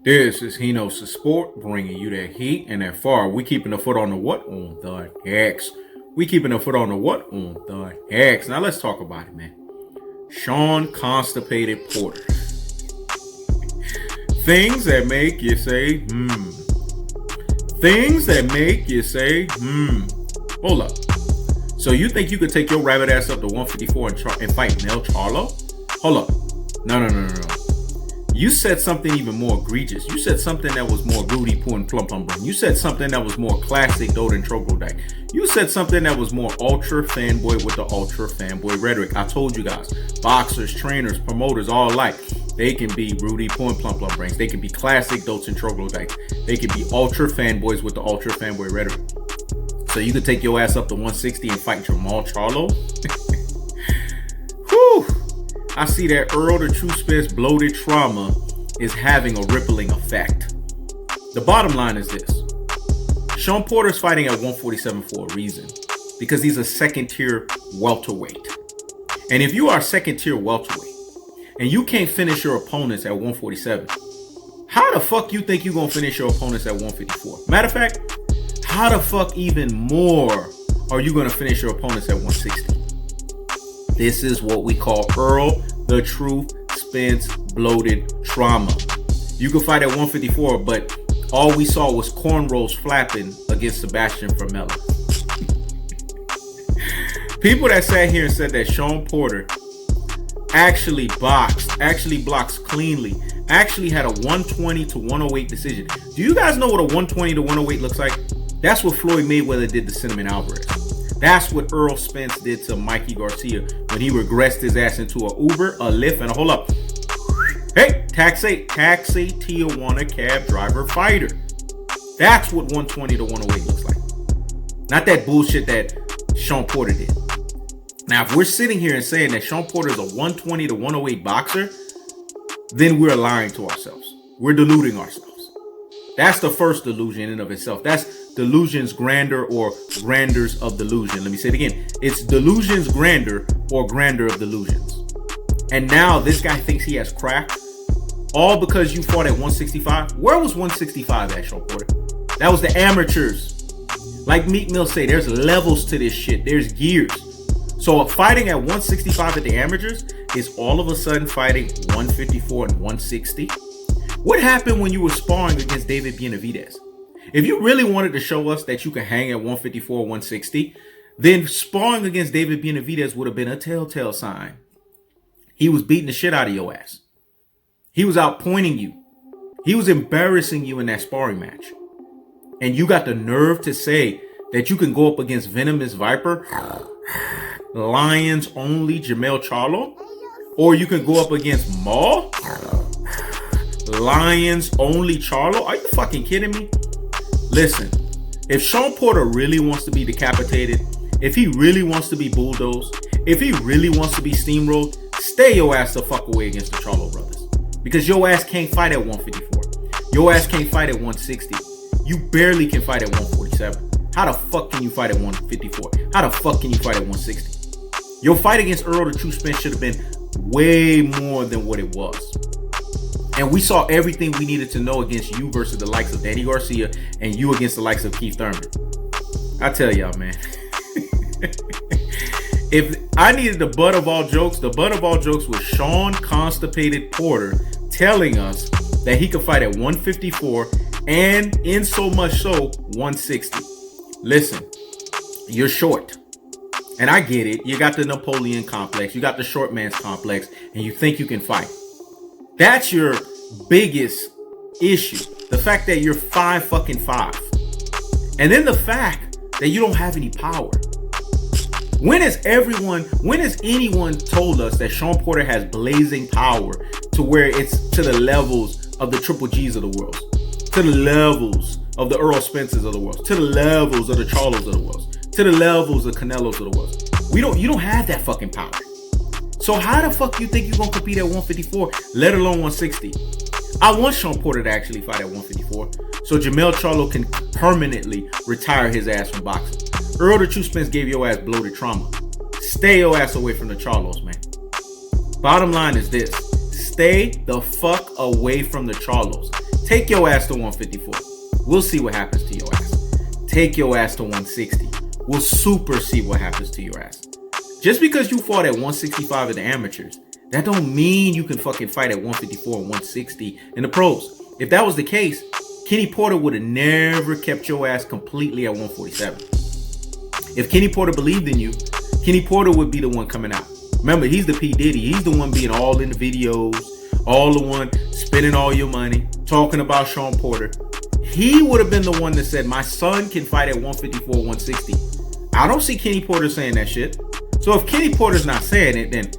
This is Hino's Sport, bringing you that heat and that far. We keeping the foot on the what? On the X. We keeping the foot on the what? On the X. Now let's talk about it, man. Shawn Constipated Porter. Things that make you say, Things that make you say, Hold up. So you think you could take your rabbit ass up to 154 and fight Mel Charlo? Hold up. No. You said something even more egregious. You said something that was more Rudy Poo and Plum Plum Brain. You said something that was more classic Doden Troglodyte. You said something that was more ultra fanboy with the ultra fanboy rhetoric. I told you guys, boxers, trainers, promoters, all alike. They can be Rudy Poo and Plum Plum Brains. They can be classic Doden Troglodytes. They can be ultra fanboys with the ultra fanboy rhetoric. So you could take your ass up to 160 and fight Jamal Charlo? Whew! I see that Errol the True Spence bloated trauma is having a rippling effect. The bottom line is this. Shawn Porter's fighting at 147 for a reason. Because he's a second tier welterweight. And if you are a second tier welterweight and you can't finish your opponents at 147, how the fuck you think you're going to finish your opponents at 154? Matter of fact, how the fuck even more are you going to finish your opponents at 160? This is what we call Errol the Truth Spence bloated trauma. You can fight at 154, but all we saw was cornrows flapping against Sebastian Vermella. People that sat here and said that Shawn Porter actually blocks cleanly, actually had a 120 to 108 decision. Do you guys know what a 120 to 108 looks like? That's what Floyd Mayweather did to Cinnamon Alvarez. That's what Errol Spence did to Mikey Garcia when he regressed his ass into a Uber, a Lyft, and a hold up. Hey, taxi Tijuana cab driver fighter. That's what 120 to 108 looks like. Not that bullshit that Shawn Porter did. Now, if we're sitting here and saying that Shawn Porter is a 120 to 108 boxer, then we're lying to ourselves. We're deluding ourselves. That's the first delusion in and of itself. That's delusions grander or grandeurs of delusion. Let me say it again. It's delusions grander or grander of delusions. And now this guy thinks he has crack. All because you fought at 165. Where was 165 at, Shawn Porter? That was the amateurs. Like Meek Mill say, there's levels to this shit. There's gears. So fighting at 165 at the amateurs is all of a sudden fighting 154 and 160. What happened when you were sparring against David Benavidez? If you really wanted to show us that you can hang at 154, 160, then sparring against David Benavidez would have been a telltale sign. He was beating the shit out of your ass. He was outpointing you. He was embarrassing you in that sparring match. And you got the nerve to say that you can go up against Venomous Viper, Lions only Jamel Charlo, or you can go up against Maul, Lions only Charlo. Are you fucking kidding me? Listen, if Shawn Porter really wants to be decapitated, if he really wants to be bulldozed, if he really wants to be steamrolled, stay your ass the fuck away against the Charlo brothers. Because your ass can't fight at 154. Your ass can't fight at 160. You barely can fight at 147. How the fuck can you fight at 154? How the fuck can you fight at 160? Your fight against Errol the True Spence should have been way more than what it was. And we saw everything we needed to know against you versus the likes of Danny Garcia and you against the likes of Keith Thurman. I tell y'all, man. If I needed the butt of all jokes, the butt of all jokes was Shawn Constipated Porter telling us that he could fight at 154 and in so much so 160. Listen, you're short. And I get it. You got the Napoleon complex. You got the short man's complex. And you think you can fight. That's your biggest issue. The fact that you're 5'5". And then the fact that you don't have any power. When has anyone told us that Shawn Porter has blazing power to where it's to the levels of the Triple G's of the world, to the levels of the Errol Spences of the world, to the levels of the Charlos of the world, to the levels of Canelos of the world? You don't have that fucking power. So how the fuck you think you're going to compete at 154, let alone 160? I want Shawn Porter to actually fight at 154 so Jamel Charlo can permanently retire his ass from boxing. Errol the True Spence gave your ass bloated trauma. Stay your ass away from the Charlos, man. Bottom line is this. Stay the fuck away from the Charlos. Take your ass to 154. We'll see what happens to your ass. Take your ass to 160. We'll super see what happens to your ass. Just because you fought at 165 in the amateurs, that don't mean you can fucking fight at 154 and 160 in the pros. If that was the case, Kenny Porter would have never kept your ass completely at 147. If Kenny Porter believed in you, Kenny Porter would be the one coming out. Remember, he's the P. Diddy. He's the one being all in the videos, all the one spending all your money, talking about Shawn Porter. He would have been the one that said, my son can fight at 154, 160. I don't see Kenny Porter saying that shit. So if Kenny Porter's not saying it, then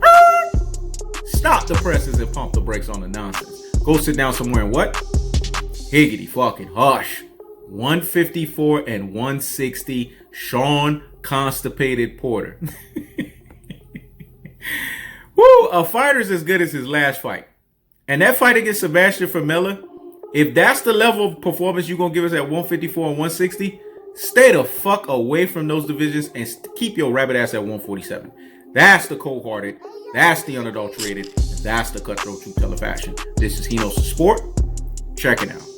stop the presses and pump the brakes on the nonsense. Go sit down somewhere and what? Higgity fucking hush. 154 and 160, Shawn Constipated Porter. Woo, a fighter's as good as his last fight. And that fight against Sebastian Formella, if that's the level of performance you're going to give us at 154 and 160, stay the fuck away from those divisions and keep your rabbit ass at 147. That's the cold-hearted, that's the unadulterated, that's the cutthroat truth teller fashion. This is He Knows the Sport. Check it out.